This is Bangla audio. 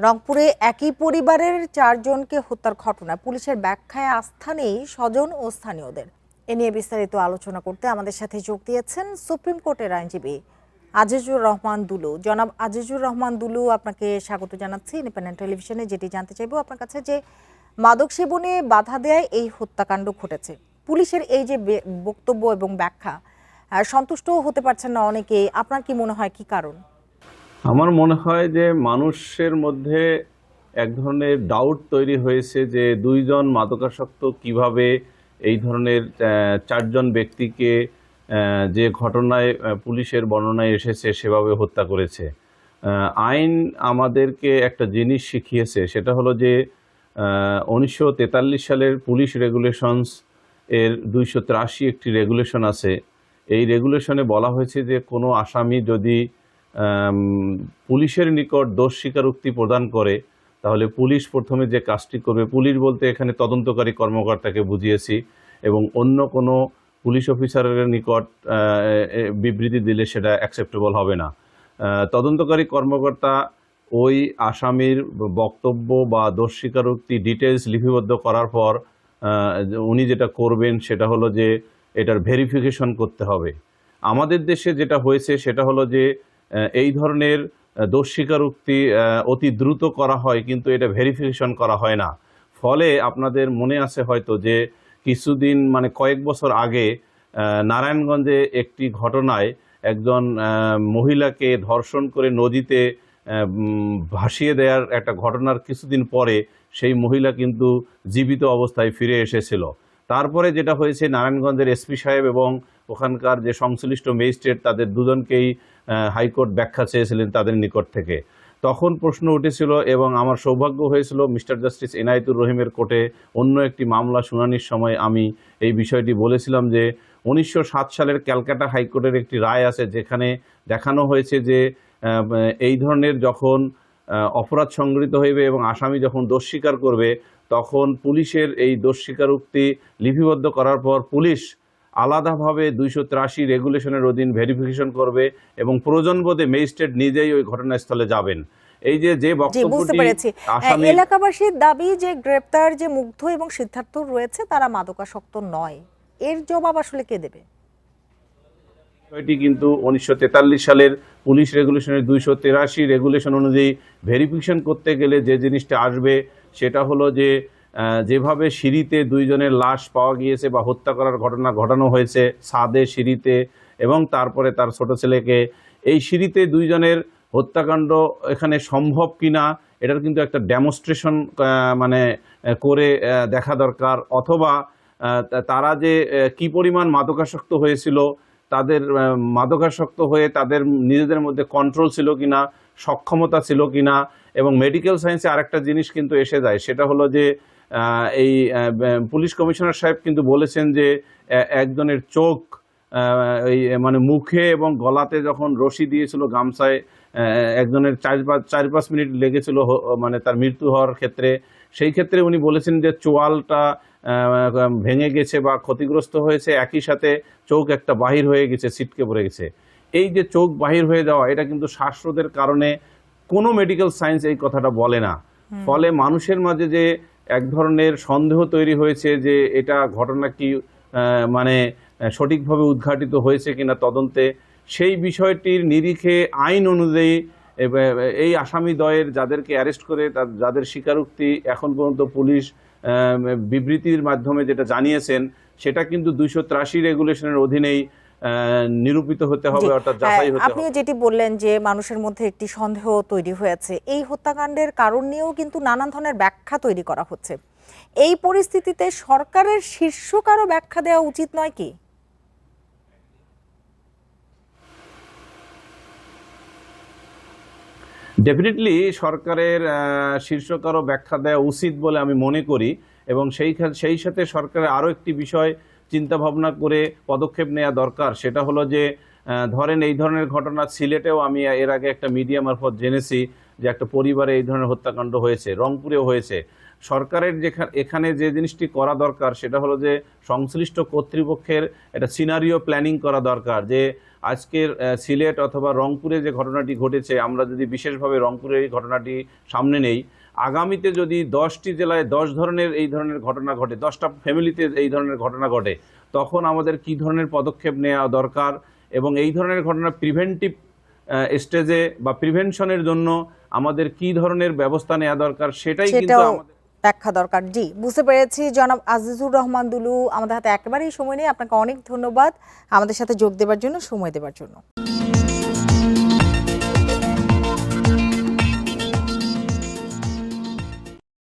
রংপুরে একই পরিবারের 4 জনকে হত্যার ঘটনায় পুলিশের ব্যাখ্যায় আস্থা নেই স্বজন ও স্থানীয়দের। এ নিয়ে বিস্তারিত আলোচনা করতে আমাদের সাথে যোগ দিয়েছেন সুপ্রিম কোর্টের আইনজীবী আজিজুর রহমান দুলু। জনাব আজিজুর রহমান দুলু, আপনাকে স্বাগত জানাচ্ছি ইন্ডিপেন্ডেন্ট টেলিভিশনে। যেটি জানতে চাইবো আপনার কাছে, যে মাদক সেবনে বাধা দেয় এই হত্যাকাণ্ড ঘটেছে, পুলিশের এই যে বক্তব্য এবং ব্যাখ্যা, সন্তুষ্ট হতে পারছেন না অনেকে। আপনার কি মনে হয়, কি কারণ? আমার মনে হয় যে মানুষের মধ্যে এক ধরনের ডাউট তৈরি হয়েছে যে দুইজন মাদকাসক্ত কিভাবে এই ধরনের 4 জন ব্যক্তিকে যে ঘটনায় পুলিশের বর্ণনায় এসেছে সেভাবে হত্যা করেছে। আইন আমাদেরকে একটা জিনিস শিখিয়েছে, সেটা হলো যে 1943 সালের পুলিশ রেগুলেশনস এর 283 একটি রেগুলেশন আছে। এই রেগুলেশনে বলা হয়েছে যে কোনো আসামি যদি পুলিশের নিকট দোষ স্বীকারোক্তি প্রদান করে, তাহলে পুলিশ প্রথমে যে কাজটি করবে, পুলিশ বলতে এখানে তদন্তকারী কর্মকর্তাকে বুঝিয়েছি, এবং অন্য কোনো পুলিশ অফিসারের নিকট বিবৃতি দিলে সেটা অ্যাকসেপ্টেবল হবে না। তদন্তকারী কর্মকর্তা ওই আসামির বক্তব্য বা দোষ স্বীকারোক্তি ডিটেলস লিপিবদ্ধ করার পর উনি যেটা করবেন সেটা হলো যে এটার ভেরিফিকেশন করতে হবে। আমাদের দেশে যেটা হয়েছে সেটা হলো যে এই ধরনের দোষ স্বীকারোক্তি অতি দ্রুত করা হয়, কিন্তু এটা ভেরিফিকেশন করা হয় না। ফলে আপনাদের মনে আছে হয়তো যে কিছুদিন মানে কয়েক বছর আগে নারায়ণগঞ্জে একটি ঘটনায় একজন মহিলাকে ধর্ষণ করে নদীতে ভাসিয়ে দেওয়ার একটা ঘটনার কিছুদিন পরে সেই মহিলা কিন্তু জীবিত অবস্থায় ফিরে এসেছিল। তারপরে যেটা হয়েছে, নারায়ণগঞ্জের এসপি সাহেব এবং ওখানকার যে সংশ্লিষ্ট ম্যাজিস্ট্রেট তাদের দুজনকেই হাইকোর্ট ব্যাখ্যা চেয়েছিলেন তাদের নিকট থেকে। তখন প্রশ্ন উঠেছিল এবং আমার সৌভাগ্য হয়েছিল মিস্টার জাস্টিস এনায়েতুর রহিমের কোর্টে অন্য একটি মামলা শুনানির সময় আমি এই বিষয়টি বলেছিলাম যে 1907 সালের ক্যালকাটা হাইকোর্টের একটি রায় আছে, যেখানে দেখানো হয়েছে যে এই ধরনের যখন অপরাধ সংগঠিত হইবে এবং আসামি যখন দোষ স্বীকার করবে, তখন পুলিশের এই দোষ স্বীকারোক্তি লিপিবদ্ধ করার পর পুলিশ আলাদাভাবে 283 রেগুলেশনের অধীন ভেরিফিকেশন করবে এবং প্রয়োজনবোধে ম্যাজিস্ট্রেট নিজেই ওই ঘটনাস্থলে যাবেন। এই যে বক্তব্যটি এলাকাবাসীর দাবি যে গ্রেপ্তার যে মুগ্ধ এবং সিদ্ধার্থ রয়েছে তারা মাদকাসক্ত নয়, এর জবাব আসলে কে দেবে? বিষয়টি কিন্তু 1943 সালের পুলিশ রেগুলেশনের 283 রেগুলেশন অনুযায়ী ভেরিফিকেশন করতে গেলে যে জিনিসটা আসবে সেটা হলো যে যেভাবে সিঁড়িতে 2 জনের লাশ পাওয়া গিয়েছে বা হত্যা করার ঘটনা ঘটানো হয়েছে ছাদে, সিঁড়িতে, এবং তারপরে তার ছোট ছেলেকে, এই সিঁড়িতে 2 জনের হত্যাকাণ্ড এখানে সম্ভব কিনা এটার কিন্তু একটা ডেমনস্ট্রেশন মানে করে দেখা দরকার। অথবা তারা যে কি পরিমাণ মাদকাসক্ত হয়েছিল, তাদের মাদকাসক্ত হয়ে তাদের নিজেদের মধ্যে কন্ট্রোল ছিল কিনা, সক্ষমতা ছিল কিনা। এবং মেডিকেল সায়েন্সে আরেকটা জিনিস কিন্তু এসে যায়, সেটা হলো যে এই পুলিশ কমিশনার সাহেব কিন্তু বলেছেন যে একজনের চোখ এই মানে মুখে এবং গলাতে যখন রশি দিয়েছিল গামছায়, একজনের 4-5 মিনিট লেগেছিল মানে তার মৃত্যু হওয়ার ক্ষেত্রে। সেই ক্ষেত্রে উনি বলেছেন যে চোয়ালটা ভেঙে গেছে বা ক্ষতিগ্রস্ত হয়েছে, একই সাথে চোখ একটা বাহির হয়ে গেছে, ছিটকে পড়ে গেছে। এই যে চোখ বাহির হয়ে যাওয়া, এটা কিন্তু শ্বাসরোধের কারণে কোনো মেডিকেল সায়েন্স এই কথাটা বলে না। ফলে মানুষের মাঝে যে এক ধরনের সন্দেহ তৈরি হয়েছে যে এটা ঘটনা কি মানে সঠিকভাবে উদ্ঘাটিত হয়েছে কিনা তদন্তে, সেই বিষয়টির নিরিখে আইন অনুযায়ী এই আসামি দ্বয়ের যাদেরকে অ্যারেস্ট করে যাদের স্বীকারোক্তি এখন পর্যন্ত পুলিশ বিবৃতির মাধ্যমে যেটা জানিয়েছেন, সেটা কিন্তু 283 রেগুলেশনের অধীনেই নিরূপিত হতে হবে, অর্থাৎ যাচাই হতে হবে। আপনি যেটি বললেন যে মানুষের মধ্যে একটি সন্দেহ তৈরি হয়েছে, এই হত্যাকাণ্ডের কারণ নিয়েও কিন্তু নানান ধরনের ব্যাখ্যা তৈরি করা হচ্ছে। এই পরিস্থিতিতে সরকারের শীর্ষ কারো ব্যাখ্যা দেওয়া উচিত নয় কি? ডেফিনেটলি সরকারের শীর্ষ কারো ব্যাখ্যা দেওয়া উচিত বলে আমি মনে করি, এবং সেই সাথে সরকারের আরও একটি বিষয় চিন্তা ভাবনা করে পদক্ষেপ নেওয়া দরকার। সেটা হলো যে ধরেন এই ধরনের ঘটনা সিলেটেও আমি এর আগে একটা মিডিয়া মারফত জেনেছি যে একটা পরিবারে এই ধরনের হত্যাকাণ্ড হয়েছে, রংপুরেও হয়েছে। সরকারের এখানে যে জিনিসটি করা দরকার সেটা হলো যে সংশ্লিষ্ট কর্তৃপক্ষের একটা সিনারিও প্ল্যানিং করা দরকার, যে আজকের সিলেট অথবা রংপুরে যে ঘটনাটি ঘটেছে, আমরা যদি বিশেষভাবে রংপুরের এই ঘটনাটি সামনে নেই, আগামীতে যদি 10টি জেলায় 10 ধরনের এই ধরনের ঘটনা ঘটে, 10টা ফ্যামিলিতে এই ধরনের ঘটনা ঘটে, তখন আমাদের কি ধরনের পদক্ষেপ নেওয়া দরকার এবং এই ধরনের ঘটনা প্রিভেন্টিভ স্টেজে বা প্রিভেনশনের জন্য আমাদের কি ধরনের ব্যবস্থা নেওয়া দরকার সেটাই কিন্তু সেটাও আমাদের ব্যাখ্যা দরকার। জি, বুঝতে পেরেছি। জনাব আজিজুর রহমান দুলু, আমাদের হাতে একেবারেই সময় নেই, আপনাকে অনেক ধন্যবাদ আমাদের সাথে যোগ দেওয়ার জন্য, সময় দেওয়ার জন্য।